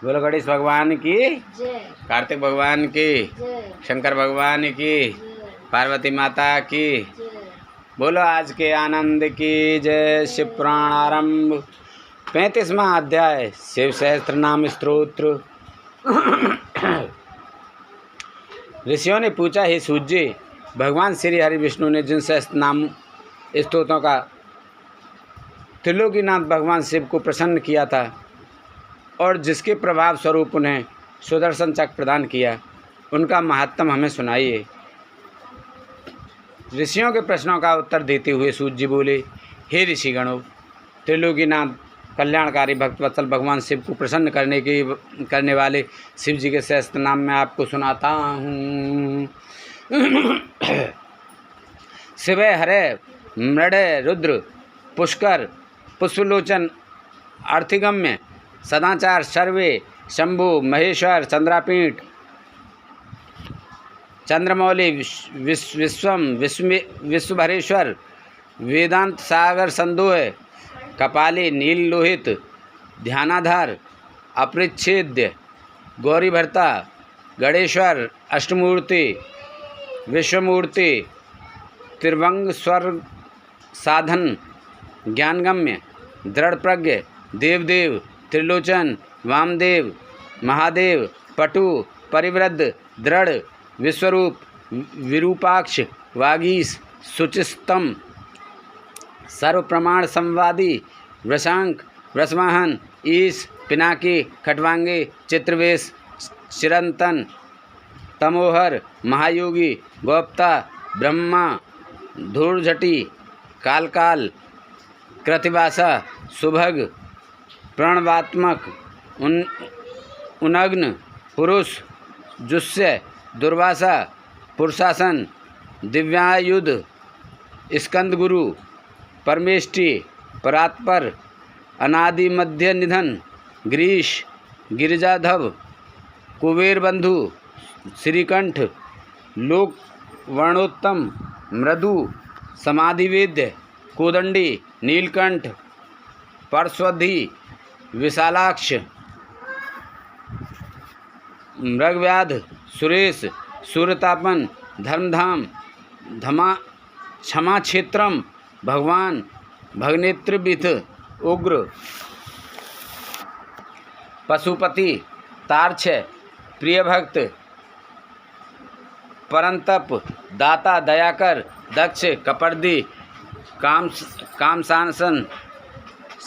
बोलो गणेश भगवान की, जय। कार्तिक भगवान की, जय। शंकर भगवान की, जय। पार्वती माता की। जय। बोलो आज के आनंद की जय। शिव पुराण आरंभ 35वां अध्याय शिव सहस्त्र नाम स्तोत्र। ऋषियों ने पूछा, हे सूत जी, भगवान श्री हरि विष्णु ने जिन सहस्त्र नाम स्तोत्रों का त्रिलोकीनाथ भगवान शिव को प्रसन्न किया था और जिसके प्रभाव स्वरूप उन्हें सुदर्शन चक्र प्रदान किया, उनका महात्म हमें सुनाइए। ऋषियों के प्रश्नों का उत्तर देते हुए सूत जी बोले, हे ऋषिगणों, त्रिलोकीनाथ कल्याणकारी भक्तवत्सल भगवान शिव को प्रसन्न करने वाले शिव जी के सहस्त्र नाम मैं आपको सुनाता हूँ। शिव हरे मृडय रुद्र पुष्कर पुष्पलोचन अर्थिगम्य सदाचार सर्वे शंभु महेश्वर चंद्रापीठ चंद्रमौली विश्वभरेश्वर वेदांत सागर संदोह कपाली नील लोहित ध्यानाधार अपरिच्छेद्य गौरी भर्ता गणेश्वर अष्टमूर्ति विश्वमूर्ति त्रिभंग स्वर्ग साधन ज्ञानगम्य दृढ़प्रज्ञ देवदेव त्रिलोचन वामदेव महादेव पटु परिवृद्ध दृढ़ विश्वरूप विरूपाक्ष वागीश शुचिस्तम सर्व प्रमाण संवादी वृषांक वृषवाहन ईश पिनाकी खटवांगी चित्रवेश चिरंतन तमोहर महायोगी गोप्ता ब्रह्मा धूर्झटी कालकाल कृतिवासा सुभग प्रणवात्मक उनग्न पुरुष जुस्य दुर्वासा पुरुषासन दिव्यायुध स्कंद गुरु परमेष्टि परात्पर अनादि मध्य निधन ग्रीश गिरिजाधव कुबेर बंधु श्रीकंठ लोक वर्णोत्तम मृदु समाधिवेद्य कोदंडी नीलकंठ परस्वधी विशालाक्ष मृगव्याध सुरेश सूर्यतापन धर्मधाम धमा क्षमा क्षेत्रम भगवान भगनेत्रविथ उग्र पशुपति तार्क्ष प्रियभक्त परंतप दाता दयाकर दक्ष कपर्दी कामसानसन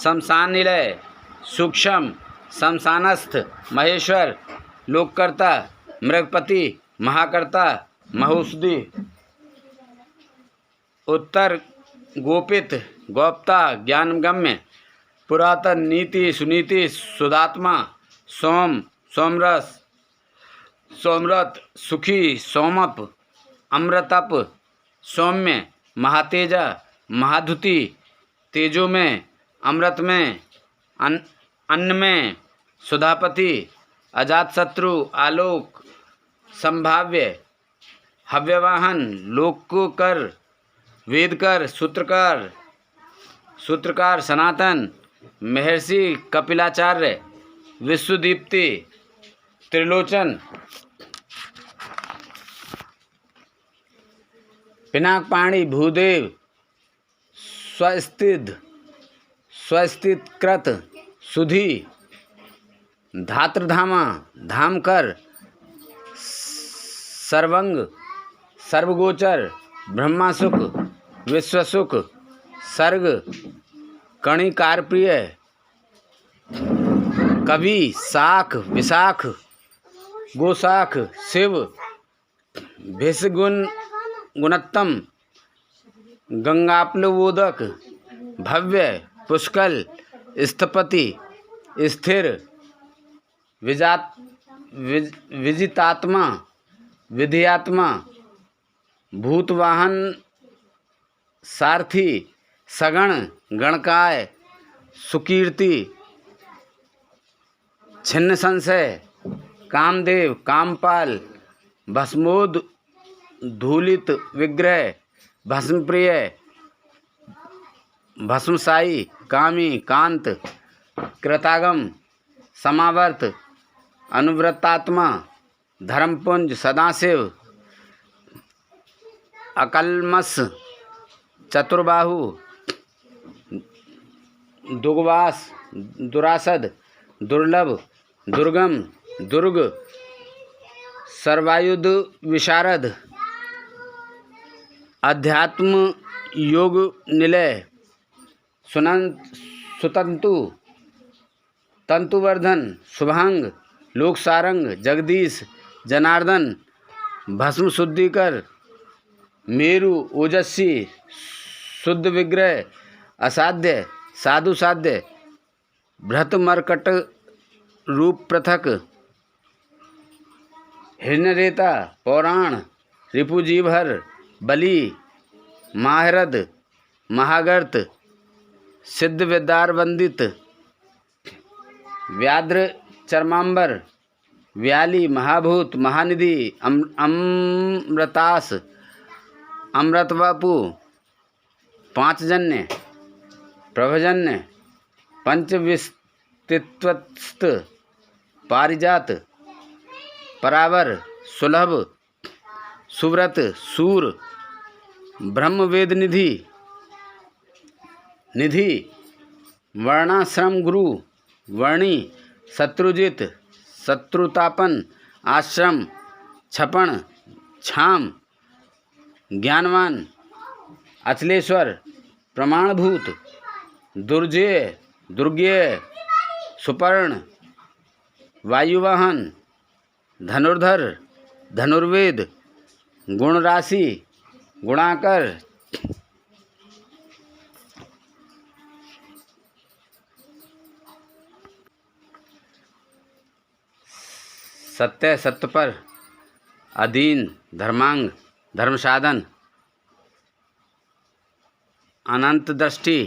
शमशानिलय सूक्ष्म शमशानस्थ महेश्वर लोककर्ता मृगपति महाकर्ता महौषधि उत्तर गोपित गोप्ता ज्ञानगम्य पुरातन नीति सुनीति सुदात्मा सोम सोमरस सोमरथ सुखी सोमप अमृतप सौम्य महातेजा महाधुति तेजो में अमृत में अन्न में सुधापति अजातशत्रु आलोक संभाव्य हव्यवाहन लोककर वेदकर सूत्रकार सनातन महर्षि कपिलाचार्य विश्वदीप्ति त्रिलोचन पिनाकपाणी भूदेव स्वस्तिकृत सुधी धात्रधामा धामकर सर्वंग सर्वगोचर ब्रह्मासुख विश्वसुख सर्ग कणिकारप्रिय कवि शाख विशाख गोशाख शिव भिषगुण गुणोत्तम गंगाप्लवोदक भव्य पुष्कल स्थपति स्थिर विजितात्मा विधियात्मा भूतवाहन सारथी सगण गणकाय सुकीर्ति छिन्न संशय कामदेव कामपाल भस्मोद धूलित विग्रह भस्मप्रिय भस्मसाई कामी कांत कृतागम समावर्त अनुव्रतात्मा धर्मपुंज सदाशिव अकलमस चतुर्बाहु दुर्वास दुरासद दुर्लभ दुर्गम दुर्ग सर्वायुध विशारद अध्यात्म योग निलय सुतंतु तंतुवर्धन शुभांग लोकसारंग जगदीश जनार्दन भस्म शुद्धिकर मेरु ओजस्वी शुद्ध विग्रह असाध्य साधु साध्य भ्रत मरकट रूप पृथक हिरण्यरेता पौराण रिपुजीभर बलि माहरद महागर्त सिद्ध विद्यार वंदित व्याद्र चर्मांबर व्याली महाभूत महानिधि अमृतास अमृतवापु पांचजन्य प्रभजन्य पंचविस्तित्वस्त पारिजात परावर सुलभ सुव्रत सूर ब्रह्मवेद निधि निधि वर्णाश्रम गुरु वर्णी शत्रुजित शत्रुतापन आश्रम छपण छाम ज्ञानवान अचलेश्वर प्रमाणभूत दुर्जय दुर्गेय सुपर्ण वायुवाहन धनुर्धर धनुर्वेद गुणराशि गुणाकर सत्य सत्य पर अधीन धर्मांग धर्म साधन अनंत दृष्टि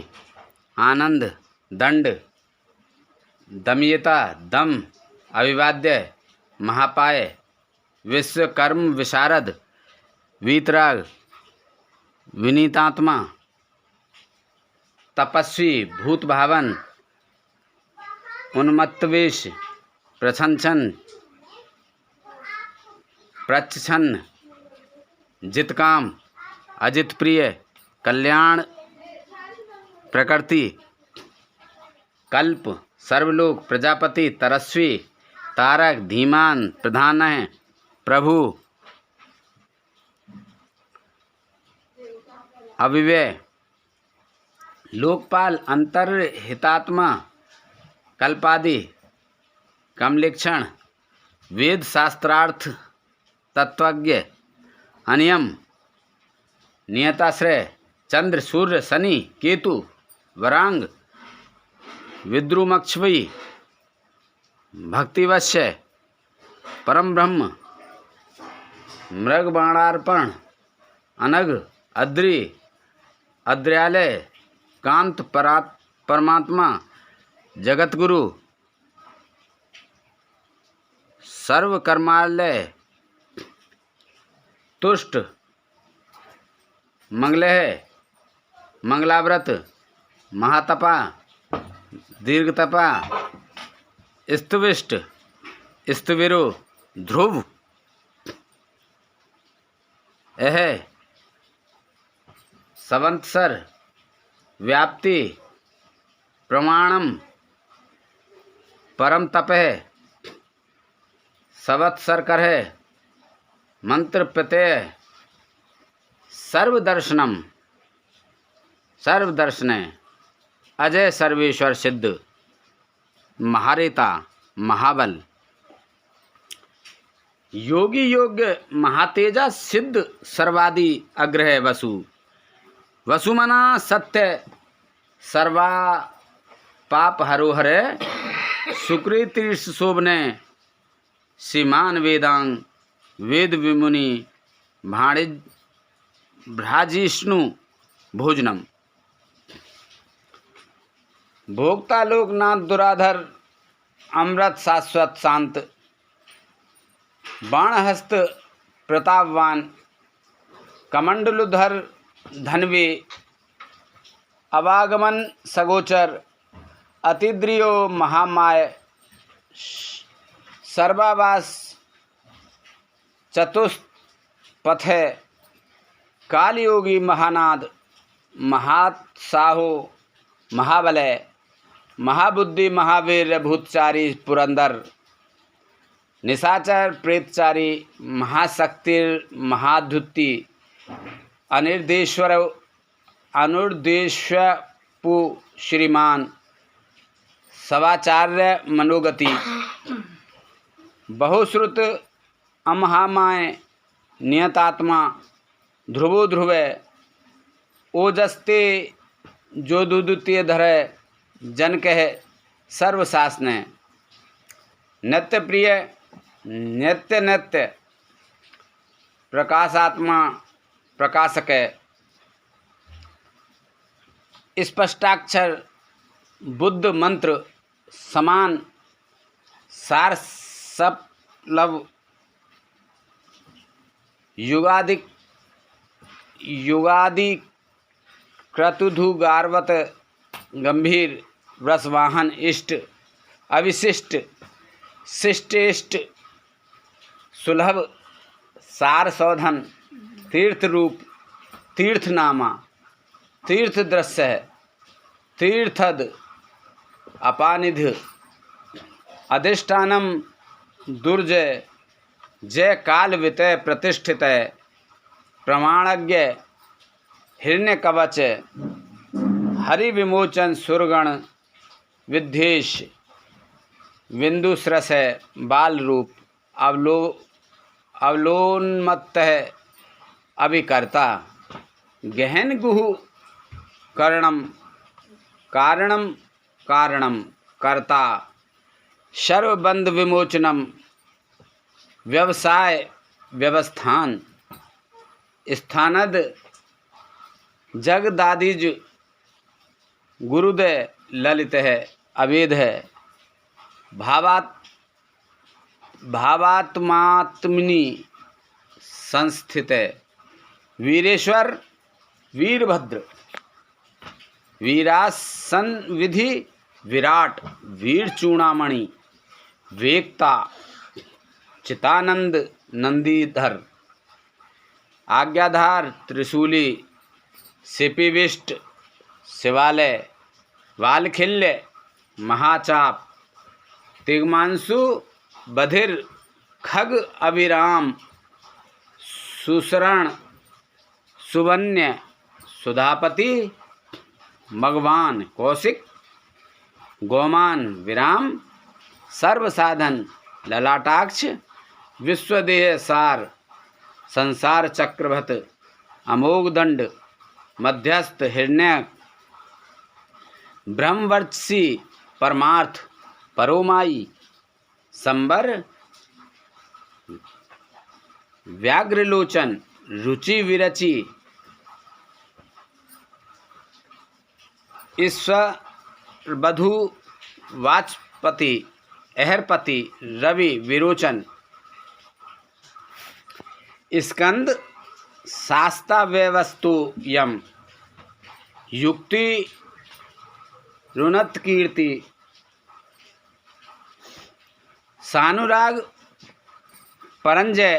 आनंद दंड दमयता दम अविवाद्य महापाय विश्वकर्म विशारद वीतराग विनीतात्मा तपस्वी भूत भावन उन्मत्तवेश प्रछंछन प्रच्छन्न जितकाम अजित प्रिय कल्याण प्रकृति कल्प सर्वलोक प्रजापति तरस्वी तारक धीमान प्रधान है प्रभु अविव्यय लोकपाल अंतर्हितात्मा कल्पादि कमलेक्षण वेद शास्त्रार्थ तत्वज्ञ अनियम नियताश्रय चंद्र सूर्य शनि केतु वरांग विद्रुमक्षवी भक्तिवश्य परम ब्रह्म मृगबाणार्पण अनघ अद्रि अद्र्यालय कांत परमात्मा जगतगुरु सर्वकर्मालय तुष्ट मंगलह मंगलाव्रत महातपा दीर्घतपा स्तुविष्ट स्तुविरो ध्रुव यह संवत्सर व्याप्ति प्रमाणम परम तपः संवत्सर कर है मंत्र प्रत्यय सर्वदर्शनम सर्वदर्शन अजय सर्वेश्वर सिद्ध महारेता महाबल योगी योग्य महातेजा सिद्ध सर्वादि अग्रह वसु वसुमना सत्य सर्वा पाप हरोहरे सुकृतीर्ष शोभने सीमान वेदांग वेद विमुनि भाणिज भ्राजिष्णु भोजनम भोक्ता लोकनाथ दुराधर अमृत शाश्वत शांत बाणहस्त प्रतापवान कमंडलुधर धनवे अवागमन सगोचर अतिद्रियो महामाय सर्वावास चतुष्पथ कालयोगी महानाद महात्साहो महाबलय महाबुद्धि महावीर भूतचारी पुरंदर निशाचर प्रेतचारी महाशक्तिर महाधुति अनुर्देश्वपु श्रीमान सवाचार्य मनोगति बहुश्रुत अमहामाय नियतात्मा ध्रुवो ध्रुवे ओजस्ते जो दुद्युतीय धरे जन कह सर्वशासन नित्य प्रिय नित्य नित्य प्रकाशात्मा प्रकाशक स्पष्टाक्षर बुद्ध मंत्र समान सार सपलव युगादि क्रतुधु गार्वत गंभीर रसवाहन इष्ट अविशिष्ट शिष्टेष्ट सुलभ सार सौधन तीर्थ रूप तीर्थनामा तीर्थ दृश्य तीर्थद अपानिध अधिष्ठानम दुर्जय जय काल वितय प्रतिष्ठित प्रमाणज्ञ हिरण्य कवच हरि विमोचन सुरगण विद्वेश विंदुसरस बाल रूप अवलोन्मत्त अभिकर्ता गहन गुहु कारणम कारणम कर्ता सर्वबंध विमोचनम व्यवसाय व्यवस्थान स्थानद जगदादिज गुरुदय ललित है अवेद है भावात्मात्मनि संस्थित है वीरेश्वर वीरभद्र वीरासन विधि विराट वीर चूड़ामणि वेक्ता चितानंद नंदीधर आज्ञाधार त्रिशूली सिपिविष्ट शिवालय वालखिल्य महाचाप तिग्मांशु बधिर खग अभिराम सुसरण सुवन्य सुधापति मगवान कौशिक गोमान विराम सर्वसाधन ललाटाक्ष विश्वदेह सार संसार चक्रभत अमोघ दंड मध्यस्थ हिरण्य ब्रह्मवर्चसी परमार्थ परोमाई संबर व्याघ्रलोचन रुचि विरचि ईश्वर बधु वाचपति अहरपति रवि विरोचन स्कंद शास्ता व्यवस्तु यम युक्ति रुनत कीर्ति सानुराग परंजय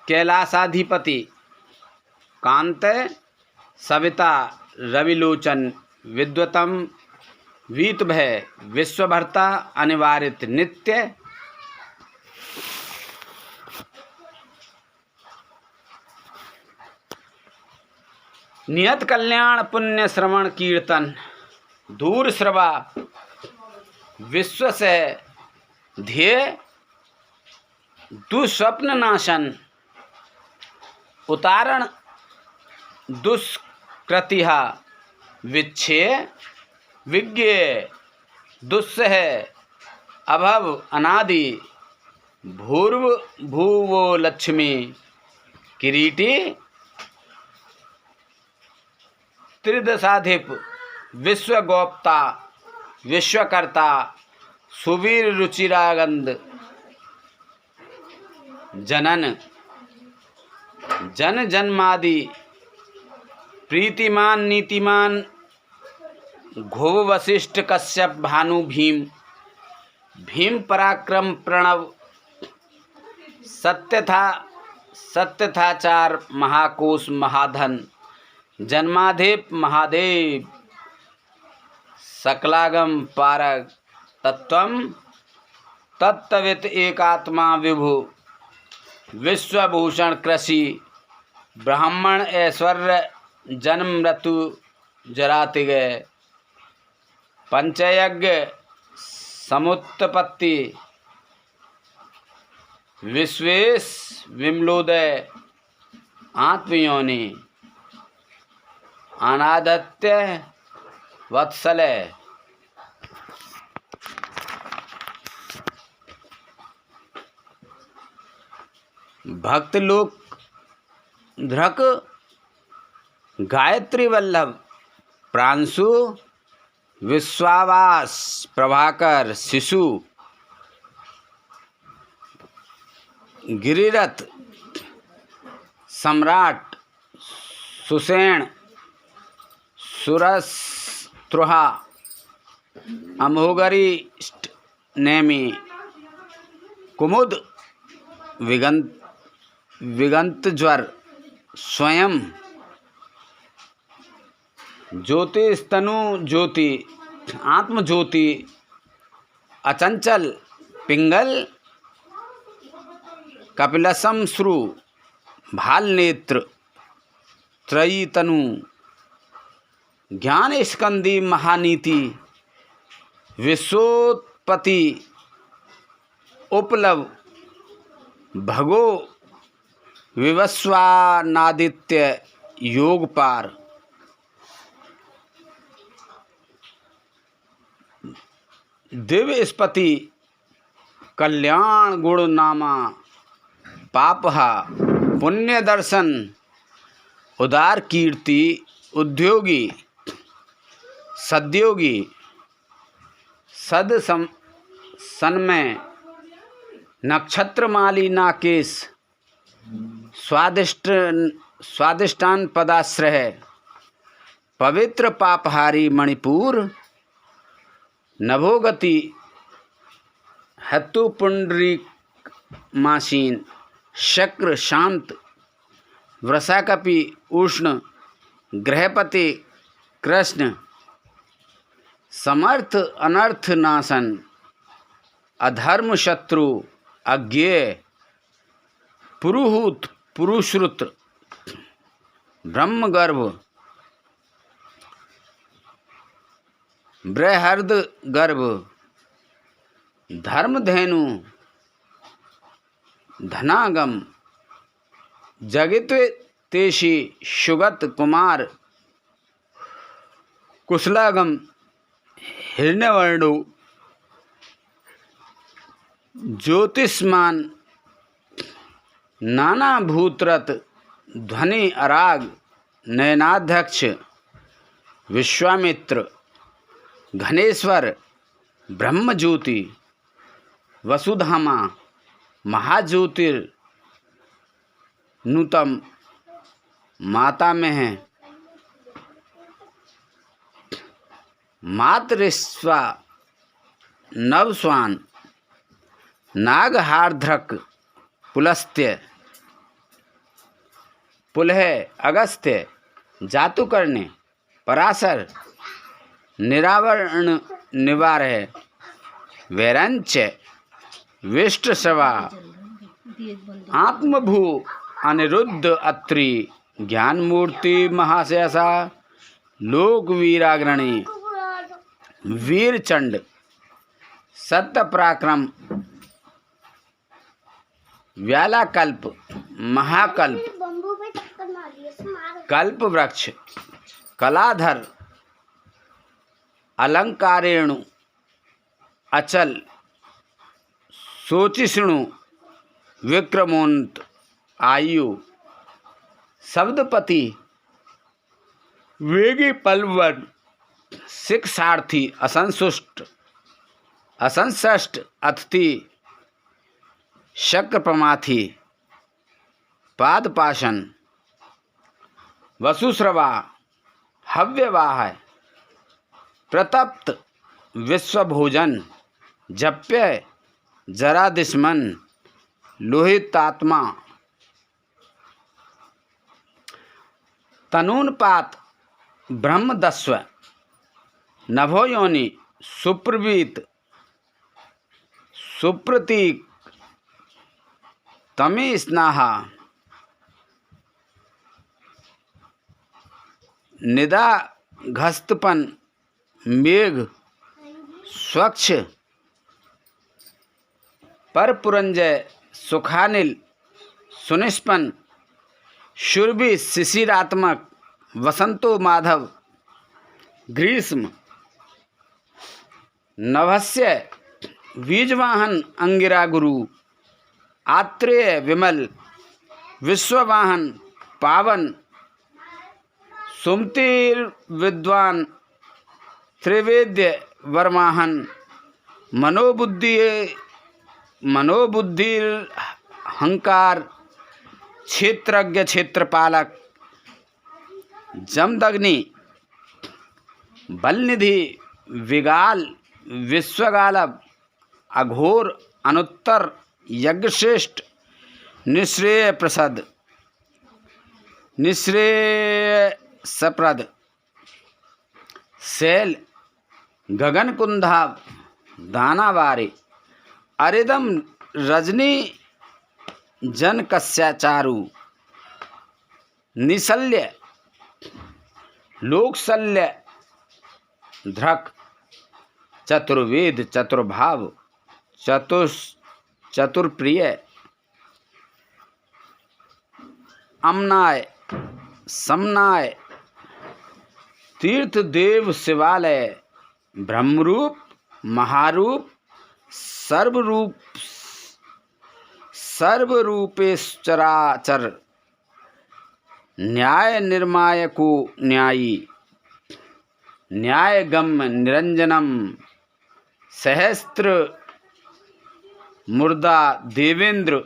कैलासाधिपति कांत सविता रविलोचन विद्वतम वीतभय विश्वभर्ता अनिवार्य नित्य नियत कल्याण पुण्य श्रवण कीर्तन दूर श्रवा विश्व से ध्येय दुस्वप्न नाशन उतारण दुष्कृतिहा विच्छेय विज्ञ दुस्सह अभव अनादि भूर्व भूवो लक्ष्मी किरीटी त्रिदशाधिप विश्वगोप्ता विश्वकर्ता सुवीर रुचिरागंध जनन जन जन्मादि प्रीतिमान नीतिमान घोव वशिष्ठ कश्यप भानु भीम भीम पराक्रम प्रणव सत्य था चार महाकोश महाधन जन्माधेप महादेव सकलागम पारग तत्वम तत्तवित एकात्मा विभु विश्वभूषण कृषि ब्राह्मण ऐश्वर्य जन्म मृत्यु जराते गए पंचयज्ञ समुत्पत्ति विश्वेश विमलोदय आत्मयोनि अनादत्य वत्सलय। भक्त लोक धृक गायत्री वल्लभ प्रांशु विश्वावास प्रभाकर शिशु गिरिरथ सम्राट सुसेन सुरस्त्रुहा अमोगरिष्ठ नेमि कुमुद विगंत ज्वर स्वयं ज्योतिस्तनु ज्योति आत्म ज्योति अचंचल पिंगल कपिलसम श्रु भाल नेत्र त्रयी तनु ज्ञान स्कंदी महानीति विश्वोत्पत्ति उपलव भगो विवस्वानादित्य योगपार दिव्य स्पति कल्याण गुण नामा पापहा पुण्य दर्शन उदार कीर्ति उद्योगी सद्योगी सद सन्मय नक्षत्रमाली नाकेश स्वादिष्टान पदाश्रय पवित्र पापहारी मणिपुर नभोगति हेतु पुंडरीक मासीन शक्र शांत वृषाकपि उष्ण ग्रहपति कृष्ण समर्थ अनर्थ नाशन अधर्म शत्रु अज्ञेय पुरुहूत पुरुश्रुत ब्रह्मगर्भ बृहर्द गर्भ धर्मधेनु धनागम जगित्वेतेषि सुगत कुमार कुशलागम हिरण्यवर्णो ज्योतिष्मान नाना भूतरत ध्वनि अराग नयनाध्यक्ष विश्वामित्र घनेश्वर ब्रह्मज्योति वसुधामा महाज्योतिर नूतम माता में है मातृस्वा नवस्वान नागहार्द्रक पुलस्त्य पुलह अगस्त्य जातुकर्ण्य पराशर निरावरण निवार है वैरंच विष्टसवा आत्मभू अनिरुद्ध अत्रि ज्ञानमूर्ति महाशयसा लोकवीराग्रणी वीरचंड सत्य पराक्रम व्यालाकल्प महाकल्प कल्प वृक्ष कलाधर अलंकारेणु अचल सोचिष्णु विक्रमोन्त आयु शब्दपति वेगी पलवन शिक्षार्थी असंसष्ट अतिथि शक्र प्रमाथी पादपाशन वसुश्रवा हव्यवाह प्रतप्त विश्वभोजन जप्य जरा दुश्मन लोहितात्मा तनूनपात ब्रह्मदस्व नभो योनि सुप्रवीत सुप्रतीक तमे स्नाहा निदा घस्तपन मेघ स्वच्छ परपुरंजय सुखानिल सुनिष्पन शुर्भि शिशिरात्मक वसंतो माधव ग्रीष्म नभस्य बीजवाहन अंगिरा गुरु आत्रेय विमल विश्ववाहन पावन सुमतिर विद्वान त्रिवेद्य वर्माहन मनोबुद्धि हंकार क्षेत्रज्ञ क्षेत्रपालक जमदग्नि बलनिधि विगाल विश्वगालब अघोर अनुत्तर यज्ञश्रेष्ठ निश्रेय सप्रद शैल गगनकुंधा दानावारे अरिदम रजनी जनकस्याचारु निशल्य लोकशल्य ध्रक चतुर्वेद चतुर्भाव चतुर्प्रिय अमनाय समनाय तीर्थ देव शिवालय ब्रह्मरूप महारूप सर्वरूपेश्चराचर न्याय निर्मायको न्यायी न्यायगम्य निरंजनम सहस्त्र मुर्दा देवेंद्र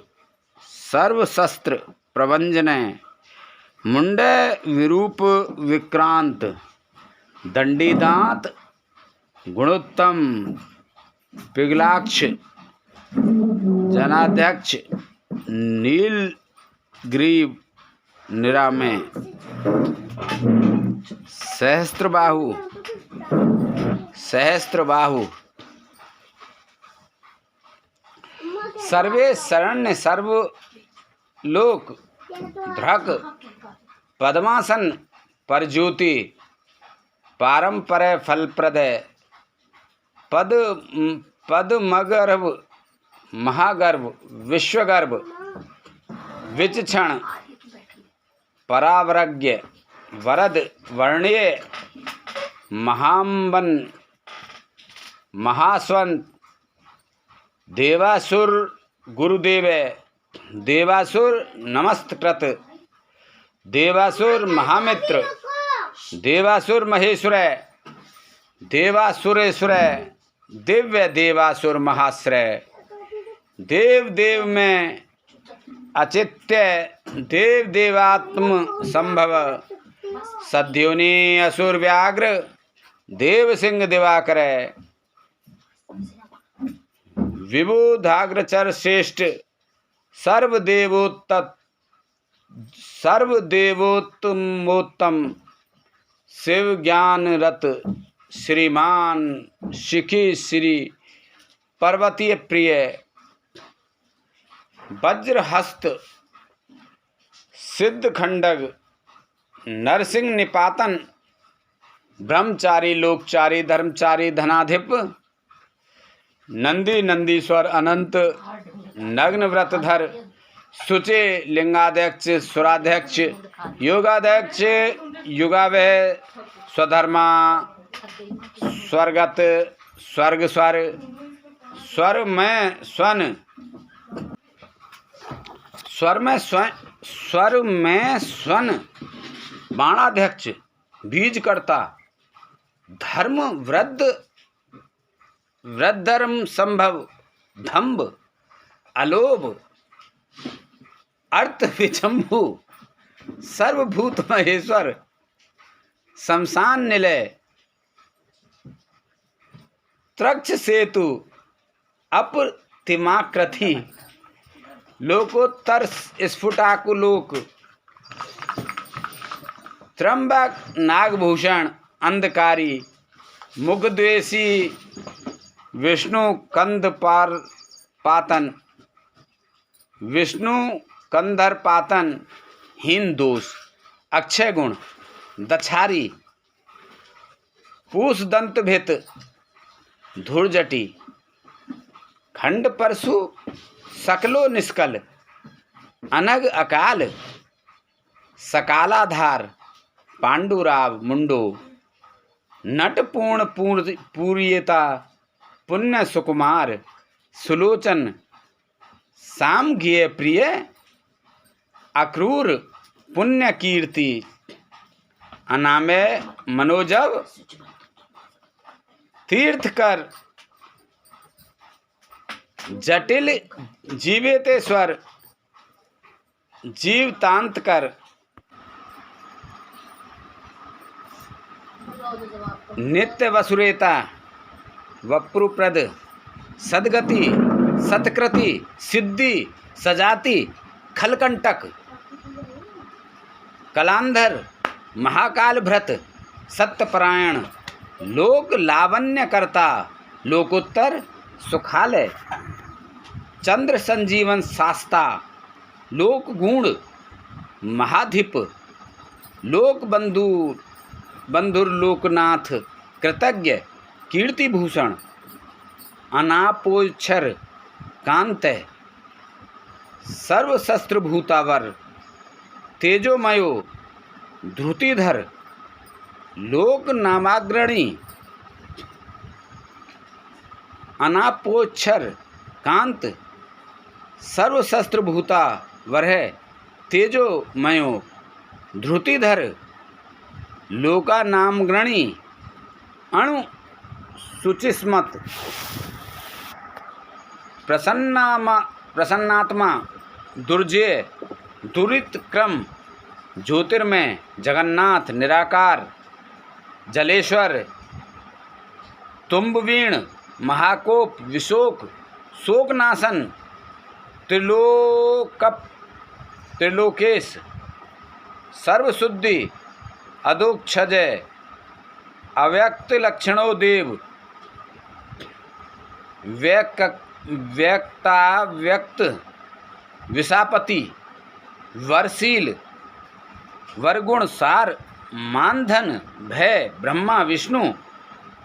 सर्वशस्त्र प्रभंजनय मुंडे विरूप विक्रांत दंडीदांत गुणोत्तम पिघलाक्ष जनाध्यक्ष नीलग्रीव निरामय सहस्त्रबाहु सर्वे शरण्य सर्वलोक ध्रक पद्मासन परज्योति पारंपरय फलप्रदय पद्मगर्भ महागर्भ विश्वगर्भ विचक्षण परावरज्ञ वरद वर्ण्य महाम्बन महास्वंत देवासुर गुरुदेव देवासुर नमस्कृत देवासुर महामित्र देवासुर महेश्वर देवासुरेश्वर दिव्य देवासुर महाश्रय देव देव में अचित्य देव देवात्म संभव सद्योनि असुर व्याघ्र देव सिंह दिवाकर विबुधाग्रचर श्रेष्ठ सर्वदेवोत्तमोत्तम शिव ज्ञान रत श्रीमान शिखी श्री पर्वतीय प्रिय वज्रहस्त सिद्ध खंडग नरसिंह निपातन ब्रह्मचारी लोकचारी धर्मचारी धनाधिप नंदी नंदीश्वर अनंत नग्न व्रतधर सुचे लिंगाध्यक्ष सुराध्यक्ष योगाध्यक्ष युगावह स्वधर्मा स्वर्गत स्वर्ग स्वर में स्वन स्वर में स्वन बाणाध्यक्ष बीजकर्ता धर्म वृद्धर्म संभव धम्ब अलोभ अर्थ विचंभु सर्वभूत महेश्वर शमशान निलय त्रक्ष सेतु अप्रतिमाकृति लोकोत्तर स्फुटाकुलोक त्र्यंबक नागभूषण अंधकारी मुगद्वेषी विष्णु कंधर पातन हीन दोष अक्षय गुण दक्षारी पूष दंत भित धुर्जटी खंड परशु सकलो निष्कल अनग अकाल सकालाधार पांडुराव मुंडो नट पूर्ण पूर्यता पुण्य सुकुमार सुलोचन सामज्ञेय प्रिय अक्रूर पुण्य कीर्ति अनामय मनोजव तीर्थकर जटिल जीवेतेश्वर जीवतांतकर नित्य वसुरेता वप्रुप्रद सदगति सत्कृति सिद्धि सजाति खलकंटक कलांधर महाकाल भ्रत सत्यपरायण लोक लावण्यकर्ता लोकोत्तर सुखालय चंद्र संजीवन शास्ता लोक गुण महाधिप लोक बंधुर्लोकनाथ कृतज्ञ कीर्तिभूषण अनापोक्षर कांत सर्वशस्त्रभूतावर तेजोमयो धृतिधर लोक नामाग्रणी अनापोक्षर कांत सर्वशस्त्रभूता वरह तेजोमयो धृतिधर लोका नामग्रणी अणु सुचिस्मत प्रसन्नात्मा दुर्जय दुरित क्रम ज्योतिर्मय जगन्नाथ निराकार जलेश्वर तुम्बवीण महाकोप विशोक शोकनाशन त्रिलोकेश सर्वशुद्धि अदोक्षजय अव्यक्त लक्षणों देव व्यक्त विसापति वरशील वरगुण सार मानधन भय ब्रह्मा विष्णु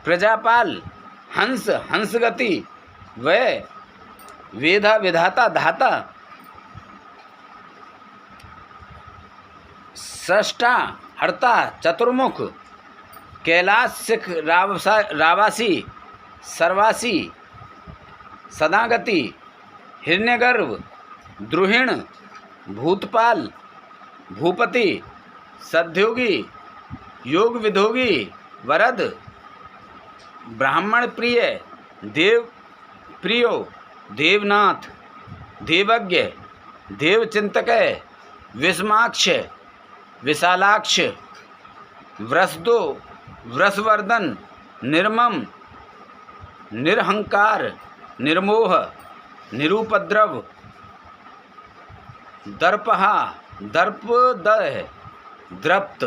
प्रजापाल हंस हंसगति वय वेदा विधाता धाता सृष्टा हर्ता चतुर्मुख कैलाश सिख रावासी सर्वासी सदागति हिरण्यगर्भ द्रुहिण भूतपाल भूपति सद्योगी योग विधोगी वरद ब्राह्मण प्रिय देव प्रियो देवनाथ देवज्ञ देवचिंतक विस्माक्ष विशालाक्ष वृषदो वृषवर्धन निर्मम निरहंकार निर्मोह निरुपद्रव दर्पहा दर्पदह द्रप्त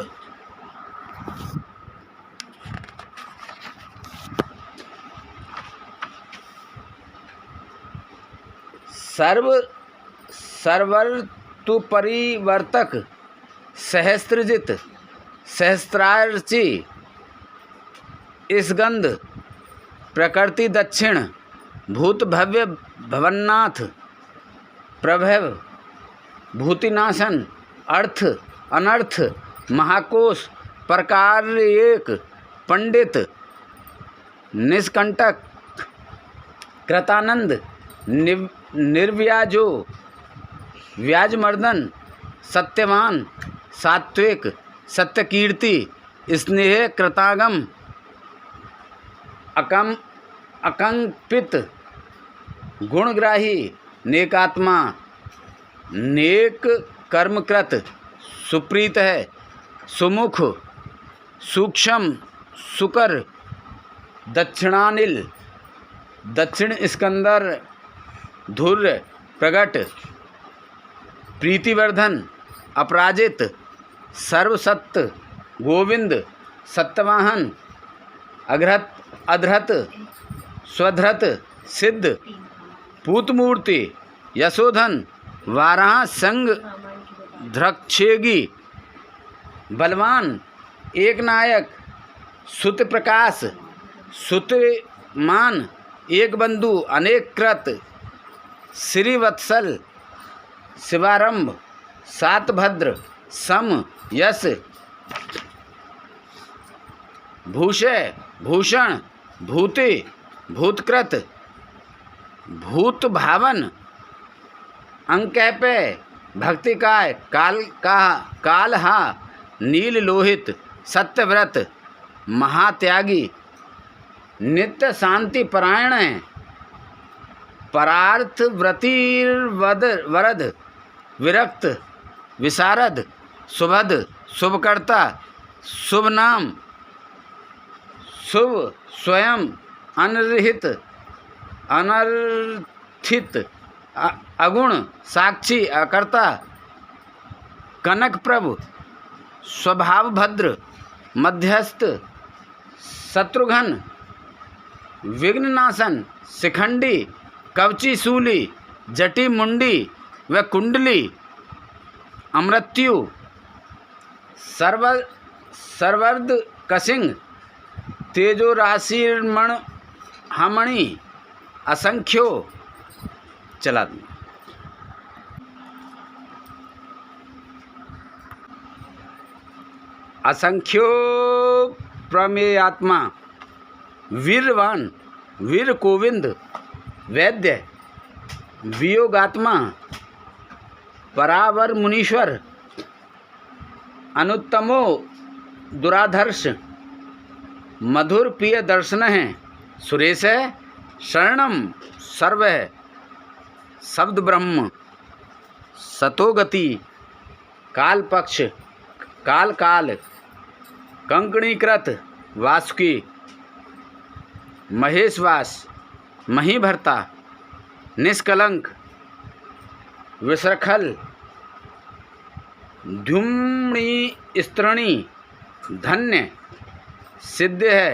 सर्वर्तु परिवर्तक सहस्त्रजित सहस्त्रार्ची इसगंध प्रकृति दक्षिण भूत भव्य भवन्नाथ प्रभव भूतिनाशन अर्थ अनर्थ महाकोश प्रकार एक पंडित निष्कंटक कृतानंद निर्व्याजो व्याजमर्दन सत्यवान सात्विक सत्यकीर्ति स्नेह कृतागम अकंपित गुणग्राही नेकात्मा नेक कर्मकृत सुप्रीत है सुमुख सूक्ष्म सुकर दक्षिणानिल दक्षिण स्कंदर, धुर्य, प्रगट, प्रीतिवर्धन, अपराजित, सर्वसत्त, गोविंद, सत्यवाहन, अघृत, अधृत, स्वधृत, सिद्ध, पूतमूर्ति, यशोधन, वाराह, संग, ध्रक्षेगी, बलवान, एकनायक, सुत प्रकाश, सुतमान, एक बंधु, अनेक कृत, श्रीवत्सल, शिवारंभ, सातभद्र, सम, यश, भूषय, भूषण, भूति, भूतकृत, भूत भावन, अंकैपे, भक्तिकाय, कालहा, नील लोहित, सत्यव्रत, महात्यागी, नित्य शांति परायण, परार्थ वरद, विरक्त, विशारद, सुभद, शुभकर्ता, शुभ नाम, शुभ, स्वयं, अनरहित, अनर्थित, अगुण, साक्षी, अकर्ता, कनक प्रभु, स्वभाव भद्र, मध्यस्थ, शत्रुघ्न, विघ्ननाशन, शिखंडी, कवची शूली, जटी मुंडी व कुंडली, अमृत्यु, सर्वर्द कसिंग, तेजो राशिर्मण हमणि, असंख्यो। चला असंख्यो प्रमेयात्मा, वीरवान, वीर गोविंद, वैद्य, वियोगात्मा, परावर मुनीश्वर, अनुत्तमो दुराधर्ष, मधुर प्रिय दर्शन है, सुरेश है, शरणम सर्व है, शब्द ब्रह्म, सतोगति, काल पक्ष, काल काल, कंकणीकृत, वासुकी, महेशवास, महीभर्ता, निष्कलंक, विसरखल, धूम्री स्त्रणी, धन्य, सिद्ध है,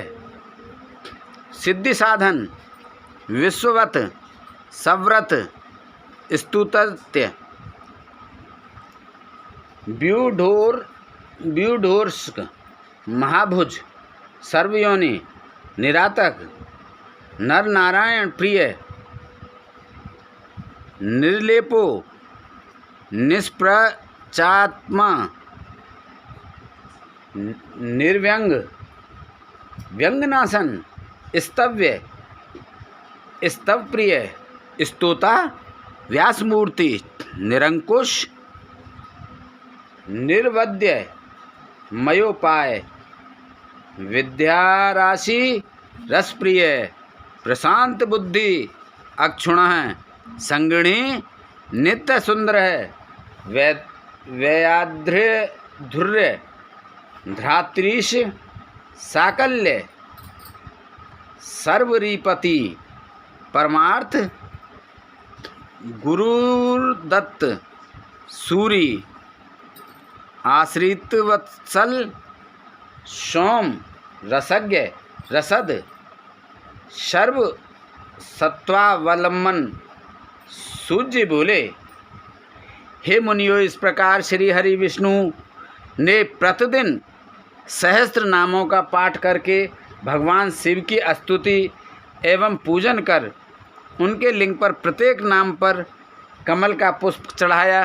सिद्धि साधन, विश्ववत, सव्रत, स्तुत्य, व्यूढोर्स्क, महाभुज, सर्वयोनि, निरातक, नर नारायण प्रिय, निर्लेपो, निष्प्रचात्मा, निर्व्यंग, व्यंगनाशन, स्तव्य, स्तवप्रिय, स्तोता, व्यासमूर्ति, निरंकुश, निर्वद्य, मयोपाय, विद्याराशि, रसप्रिय, प्रशांत बुद्धि, अक्षुण, संगिणी, नित्य सुंदर है, वैयाध्य, धुर्य, धरात्रीश, साकल्य, सर्वरीपति, परमार्थ, गुरुदत्त, सूरी, आश्रित वत्सल, सोम, रसज्ञ, रसद, सर्व सत्वावलंबन, सूर्य बोले। हे मुनियो, इस प्रकार श्री हरि विष्णु ने प्रतिदिन सहस्त्र नामों का पाठ करके भगवान शिव की स्तुति एवं पूजन कर उनके लिंग पर प्रत्येक नाम पर कमल का पुष्प चढ़ाया।